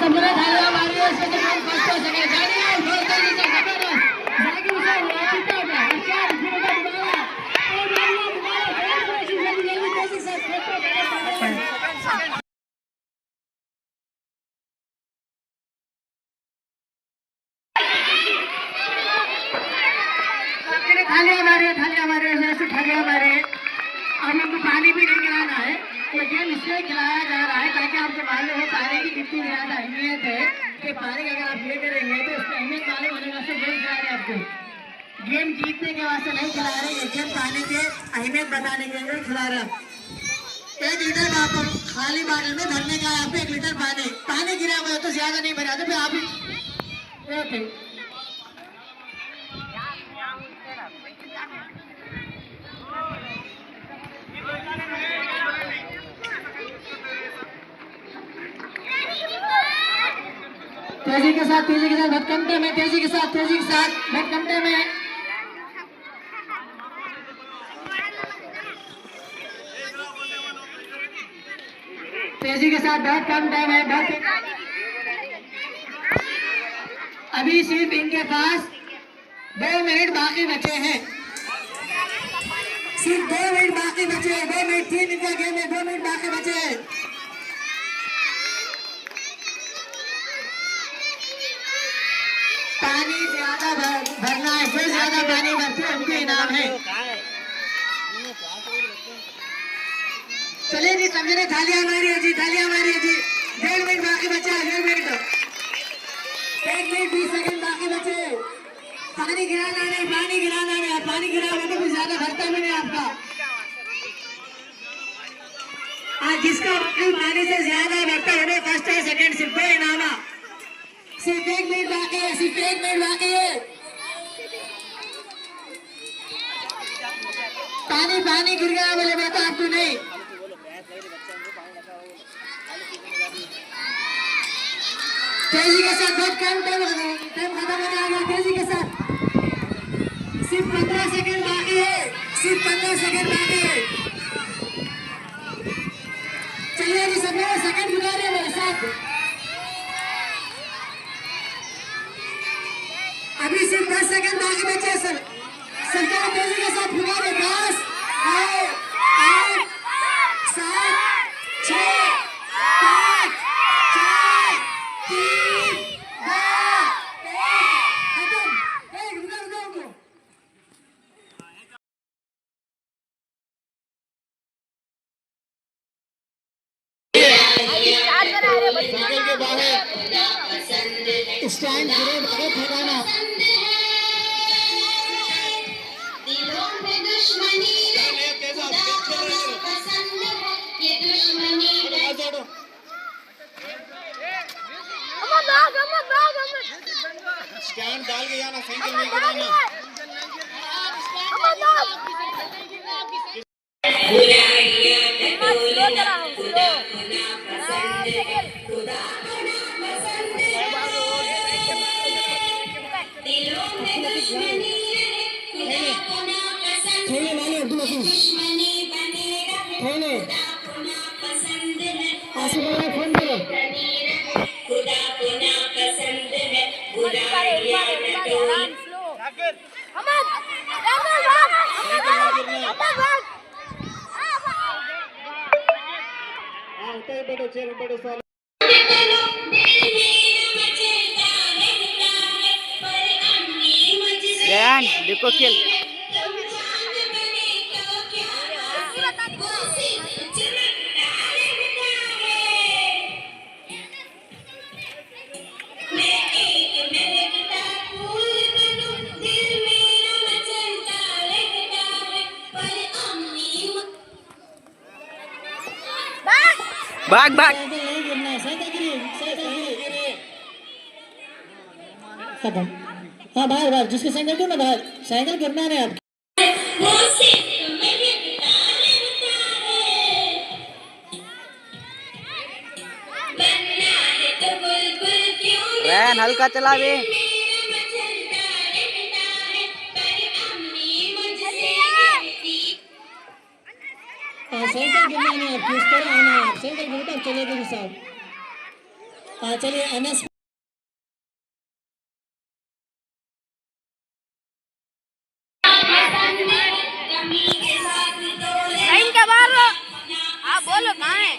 समझना थाली हमारी है सेकंड राउंड फर्स्ट हो सके जानी है बहुत तेजी से जबरदस्त जाकिर हुसैन जीता है अच्छा फिर दोबारा और दोबारा कोशिश जल्दी तेजी से थाली हमारे ऐसे थाली हमारे अब हमको पानी भी नहीं खिलाना है ये गेम इसलिए खिलाया जा रहा है ताकि आपको मालूम हो पानी की कितनी ज्यादा अहमियत है कि पानी अगर आप ये करेंगे तो उसकी अहमियत मालूम होने वास्ते गेम खिला रहे आपको गेम जीतने के वास्ते नहीं खिला रहे ये गेम पानी के अहमियत बताने के लिए खिला रहे हैं 1 लीटर आपको खाली बाटल में भरने का है आपको 1 लीटर पानी गिरा हुआ है तो ज्यादा नहीं भरा तो फिर आप ओके तेजी के साथ बहुत कम टाइम है तेजी के साथ बहुत कम टाइम है तेजी के साथ बहुत कम टाइम है अभी सिर्फ इनके पास 2 मिनट बाकी बचे हैं सिर्फ 2 मिनट बाकी बचे हैं 2 मिनट 3 मिनट का गेम है 2 मिनट बाकी बचे हैं पानी ज्यादा भरना है जो ज्यादा पानी भरते हैं उनको इनाम है चलिए जी समझे थालियां हमारी है जी 1.5 मिनट बाकी बचा है 1 मिनट 1 मिनट 20 सेकंड बाकी बचे पानी गिराना नहीं पानी गिरा हुआ तो ज्यादा भरता भी नहीं आपका आज जिसका पानी से ज्यादा भरता है फर्स्ट है सेकंड सिर्फ 2 इनाम सिर्फ 1 मिनट बाकी है पानी गिर गया बोले मैं तो आपको नहीं तेजी के साथ बहुत कम टाइम खत्म होने आ गया तेजी के साथ सिर्फ 15 सेकंड बाकी है चलिए जी सब लोग सेकंड गुजारे मेरे साथ अभी सिर्फ 10 सेकंड बाकी बचे सर सरकार तेजी के साथ गुजारे 10 9 8 7 6 5 4 3 2 1 खत्म के बाहर स्टैंड गिरे बहुत ठिकाना स्टैंड डाल के जाना साइकिल नहीं गिराना देखो खेल भाग खत्म हाँ बाहर जिसके साइकिल क्यों ना बाहर साइकिल गिरना है आप रैन हल्का चला बे साइकिल गिरना है आप किस तरह आना है आप साइकिल गिरता चलेगा साहब चलिए एमएस लाइन के बाहर आप बोलो कहाँ है?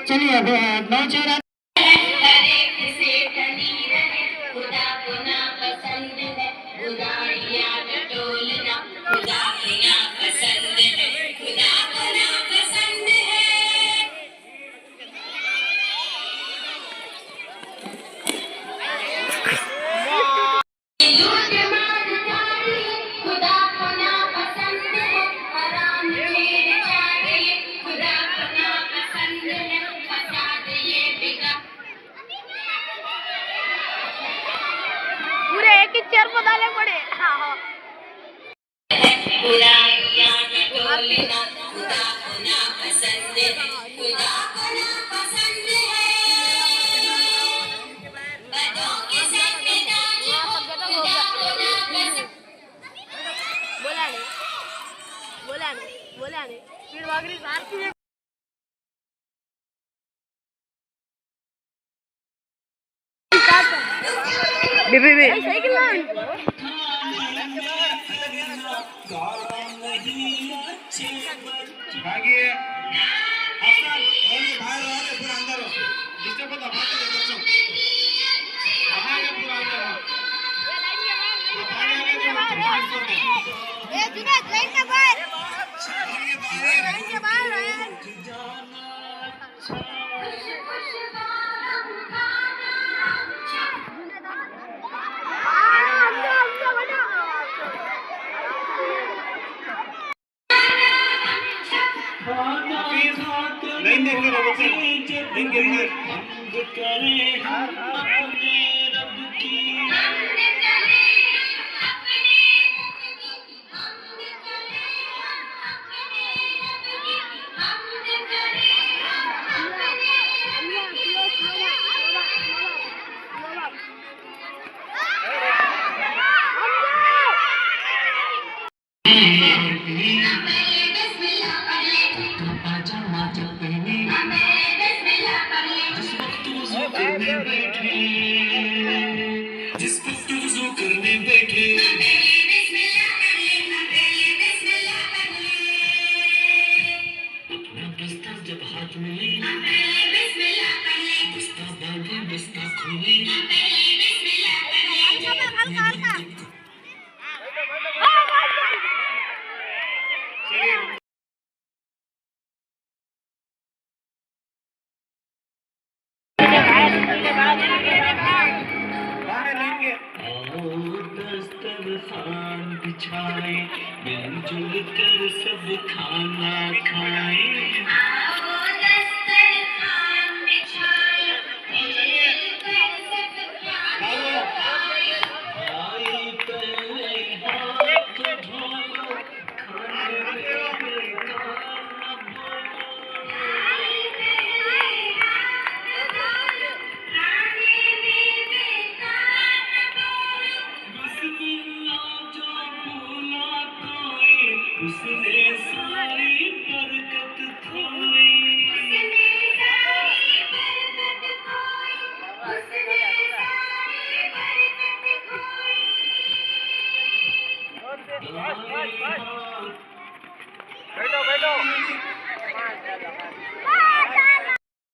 चलिए अब नौचेरा पूरे एक ही चेयर पर डाले पड़े। हाँ हाँ बोला नहीं फिर वागरी सार साइकिल भागिए हसन ओनली बाहर रहो के पूरा अंदर हो डिस्टर्ब होता बात कर बच्चों बाहर के पूरा अंदर हो ए जुनैद लाइन के बाहर लाइन के बाहर नहीं देख के बच्चे दिन के लिए करें हम अपने रब की जिसको तुझो करने बैठे अपना बस्ता जब हाथ में ले बस्ता बांधे बस्ता खोले दस्तरखान बिछाए मिलजुल कर सब खाना खाए भाई पहले हाथ धो लो खाने में बेकार न उसने सारी बरकत खोई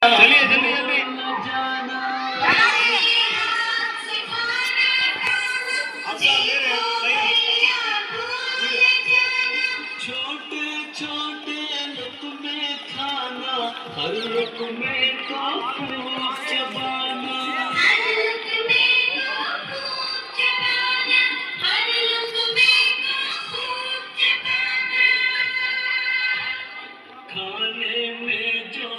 चलिए जल्दी जल्दी जाना छोटे छोटे लुक़्मे खाना हर लुक़्मे को खूब चबाना खाने में जो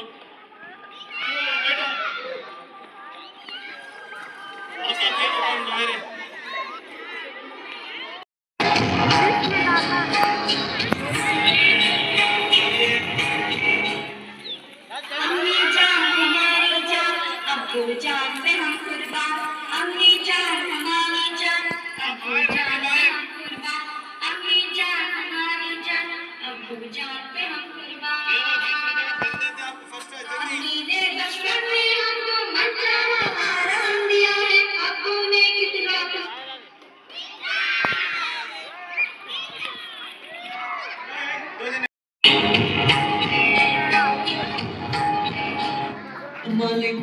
अब्बू जान पे हम कुर्बान, अम्मी जान हमारी जान, अब्बू जान पे हम कुर्बान, अम्मी जान हमारी जान, अब्बू जान पे हम कुर्बान। अम्मी ने बचपन में हमको मनचाहा आराम दिया है, अब्बू ने कितना मालिक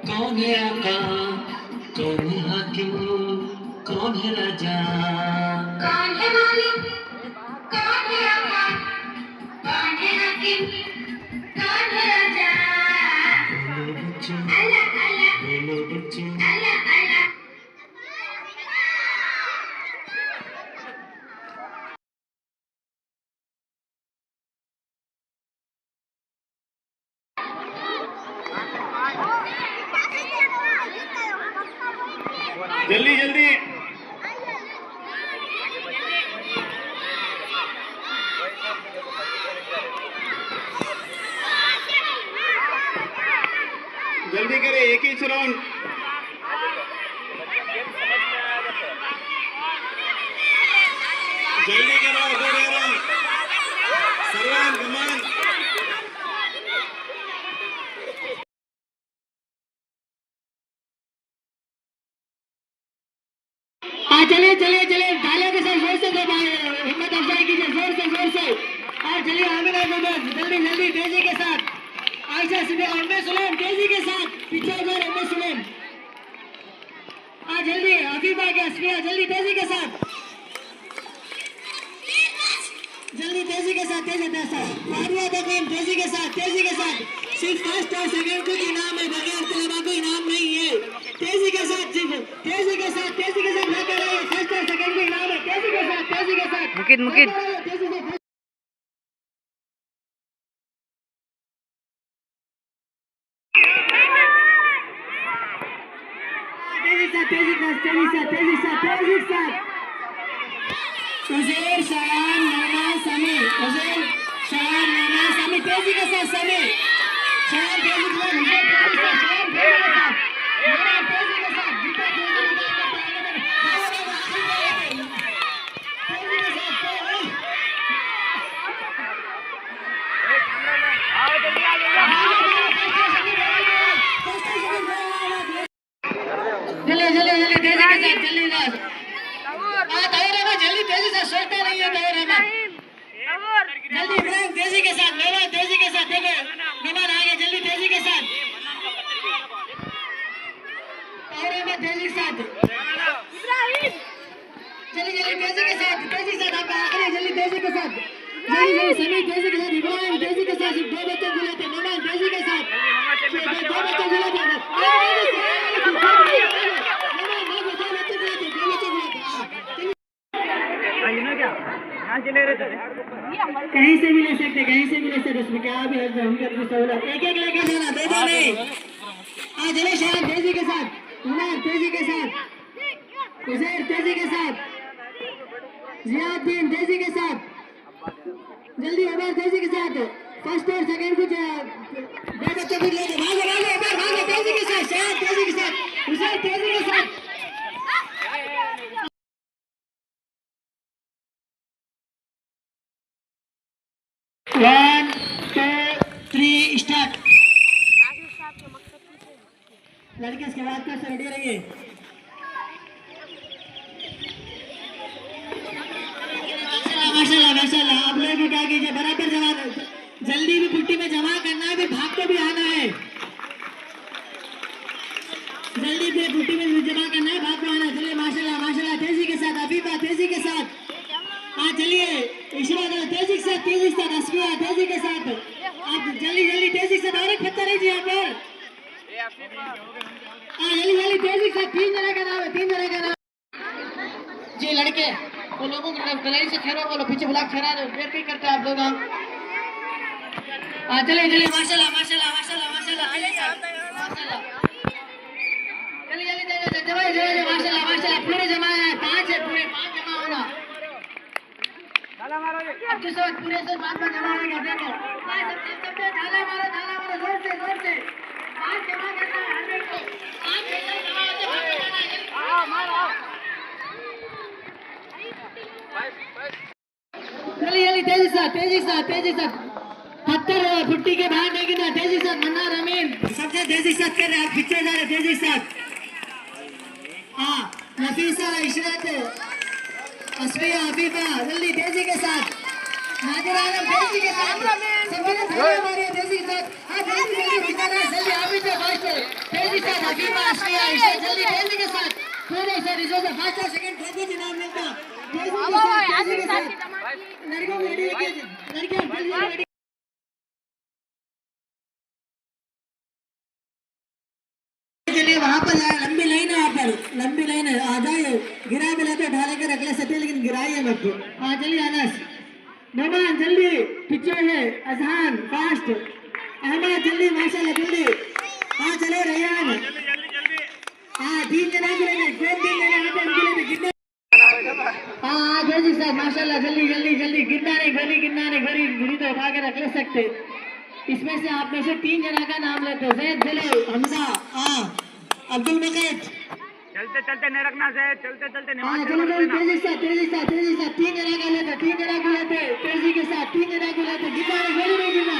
कौन है आका, कौन है हाकिम, कौन है राजा, कौन है मालिक, कौन है आका, कौन है हाकिम, कौन है राजा। बोलो बच्चों, अल्लाह अल्लाह बोलो बच्चों। अल्लाह अल्लाह। जल्दी जल्दी जल्दी करे, एक ही राउंड। जल्दी करो, go around. Sarwan, come on. चलिए चलिए चलिए, तालियों के साथ जोर से हिम्मत अफजाई कीजिए, जोर से। और चलिए आमिना मोहम्मद, जल्दी जल्दी तेजी के साथ। आयशा सिद्दीक, उम्मे सुलेम तेजी के साथ, पीछे उधर उम्मे सुलेम। जल्दी हफीफा के अस्फिया, जल्दी तेजी के साथ, जल्दी तेजी के साथ, तेजी के साथ। फारिया बेगम तेजी के साथ। सिर्फ फर्स्ट और सेकंड को इनाम है, बगैर तलबा को इनाम नहीं है। तेजी के साथ लेकर आइए, फर्स्ट और सेकंड को इनाम है। तेजी के साथ मुकिद तेजी से। तेजी से उज़ैर शान नौमान समी, उज़ैर शान नौमान समी, तेजी के साथ समी, शान तेजी के साथ, शान तेजी के साथ, नौमान तेजी के साथ, जीता तेजी के साथ, जल्दी तेजी के साथ, जल्दी तेजी से, सोचता नहीं है जल्दी इब्राहिम तेजी के साथ, मेहमान तेजी के साथ, देखो मेहमान आ गए, जल्दी तेजी के साथ, और तेजी के साथ, जल्दी तेजी के साथ, आपका आखिरी, जल्दी तेजी के साथ, जल्दी सभी तेजी के साथ, इब्राहिम तेजी के साथ, सिर्फ 2 बच्चे बुलाते, मेहमान तेजी के साथ, 2 बच्चे बुलाते, कहीं से भी ले सकते, उसमें क्या भी है, हम करके सहूलत, एक लेके जाना, दे दो नहीं। चले शान तेजी के साथ, उमर तेजी के साथ, उज़ैर तेजी के साथ, जियाउद्दीन तेजी के साथ, जल्दी उमर तेजी के साथ, फर्स्ट और सेकंड को 2 बच्चों को लेके भागो तेजी के साथ, शान तेजी के साथ, उज़ैर तेजी के साथ। 1 2 3 स्टार्ट। लड़के इसके बाद का रेडी रहिए। माशाल्लाह, आप लोग भी क्या कीजिए, बराबर जमा, जल्दी भी पुट्टी में जमा करना है, भी भाग के भी आना है, जल्दी भी पुट्टी में जमा करना है, भाग के आना है। चलिए माशाल्लाह तेजी के साथ, अफीफा तेजी के साथ, चलिए इशरा तेजी के साथ, अस्फिया तेजी के साथ, आप जल्दी तेजी से, और एक पत्थर है जी यहाँ पर, जल्दी तेजी से, 3 जने का नाम है जी। लड़के वो लोगों को गलाई से ठहरो, बोलो पीछे ब्लॉक ठहरा दो, वेट भी करते हैं आप लोग। चलिए माशाल्लाह, चलिए माशाल्लाह पूरे जमा है, 5 है, पूरे 5 जमा होना, अब जिस वक्त पूरे से 5 जमा होगा, देखो सबसे धाला मारो, जोर से 5 जमा करना है, चलिए जल्दी तेजी से तेजी से तेजी से पत्थर फुट्टी के बाहर नहीं गिरना तेजी से मन्नार अमीन सबसे तेजी से कर रहे आप पीछे जा रहे तेजी से हाँ नफीसा इशरत असफिया अफीफा जल्दी तेजी के साथ नादिर आलम तेजी के साथ सभी ने थाली मारी तेजी के साथ हाँ जल्दी जल्दी दिखाना जल्दी आप भी फास्ट तेजी से हकीमा असफिया इशरत जल्दी तेजी के साथ थोड़ा सा रिजो से 5 सेकंड कोई इनाम मिलता तेजी के साथ लड़कियों को रेडी रखिए लड़कियों जल्दी रेडी के लिए वहां पर जाए लंबी लाइन है यहाँ पर लंबी लाइन है आ जाए गिरा मिला तो ढाले के रख ले सकते लेकिन गिराइए मत हाँ चलिए अनस नोमान जल्दी पीछे है अजहान फास्ट अहमद जल्दी माशाल्लाह जल्दी हाँ चले रैयान हाँ 3 जना के लिए कौन 3 जना आते हैं उनके लिए कितने हाँ जल्दी साहब माशाल्लाह जल्दी जल्दी जल्दी गिरना नहीं घड़ी तो उठा के रख ले सकते इसमें से आप में से 3 जना का नाम लेते जैद जले हमजा हाँ अब्दुल मजीद चलते चलते नहीं रखना से चलते चलते हाँ चलो तेजी से 3 जना का लेते 3 जना को लेते तेजी के साथ 3 जना को लेते गिरना नहीं गिरना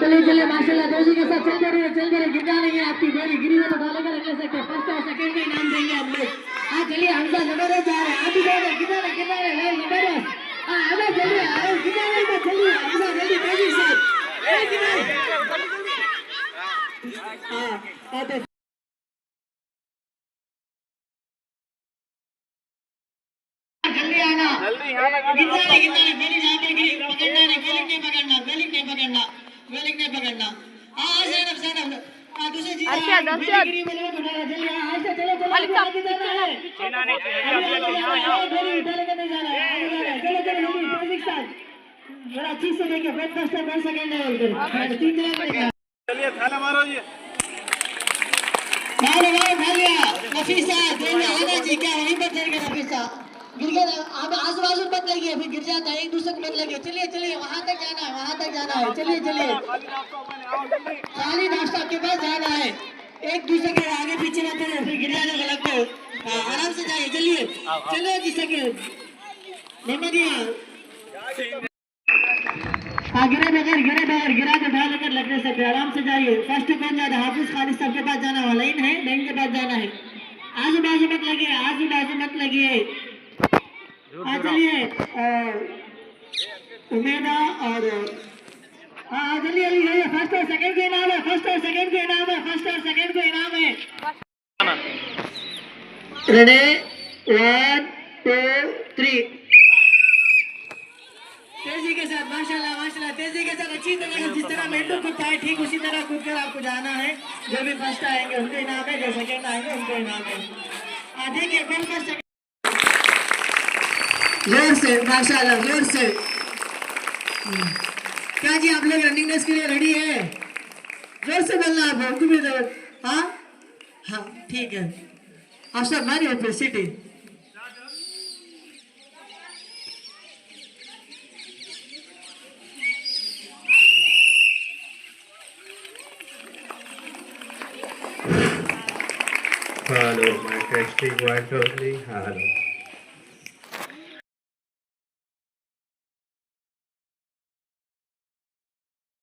चलिए माशाल्लाह तेजी के साथ चलते रहिए गिरना नहीं है आपकी गोली गिरी में तो डाले कर रख ले सकते फर्स्ट और सेकंड का इनाम देंगे हम लोग हाँ चलिए हमजा जबरदस्त जा रहे हैं आप भी जाओगे गिरना नहीं जबरदस्त हाँ आगे चलिए गिरना नहीं तो चलिए हमजा जल्दी तेजी से हाँ आते जल्दी आना गिरना नहीं गोली जहाँ पे गिरी पकड़ना नहीं गोलिंग नहीं पकड़ना हाँ ज़ैनब हाँ दूसरी चीज़ गिरी बोले तो उठाना जल्दी हाँ आयशा चलो आगे जाना है गोली उठाने का नहीं जाना है चलो जल्दी तेजी के साथ जरा अच्छी से देखिए बहुत फर्स्ट 1 सेकंड है उधर 3 जना चलिए थाला मारो जी भालिया नफीसा देना आना जी क्या वहीं पर चल गया नफीसा गिर गया आप आजू बाजू मत लगिए फिर गिर जाता है एक दूसरे को मत लगिए चलिए वहां तक जाना है चलिए खाली नाश्ता आपके पास जाना है एक दूसरे के आगे पीछे मत चले फिर गिर जाना गलत को आराम से जाइए चलिए जी सके मोहम्मदिया हाँ गिरे बगैर गिरा के ढाल लेकर लगने से आराम से जाइए फर्स्ट कौन जाना हाफिज खालिद साहब के पास जाना है लाइन है लाइन के पास जाना है आजू बाजू मत लगिए हाँ चलिए उमेदा और हाँ जल्दी फर्स्ट और सेकंड को इनाम है रेडी 1 2 3 तेजी के साथ माशाल्लाह तेजी के साथ अच्छी तरह जिस तरह मेंटू कूदता है ठीक उसी तरह कूद कर आपको जाना है जो भी फर्स्ट आएंगे उनको इनाम है जो सेकंड आएंगे उनको इनाम है देखिए कौन फर्स्ट जोर से माशाल्लाह जोर से क्या जी आप लोग रनिंग रेस के लिए रेडी है जोर से बोलना आप हमको भी जोर हाँ ठीक है आशा मारी हो city Hello, my testing 1 2 3. Hello.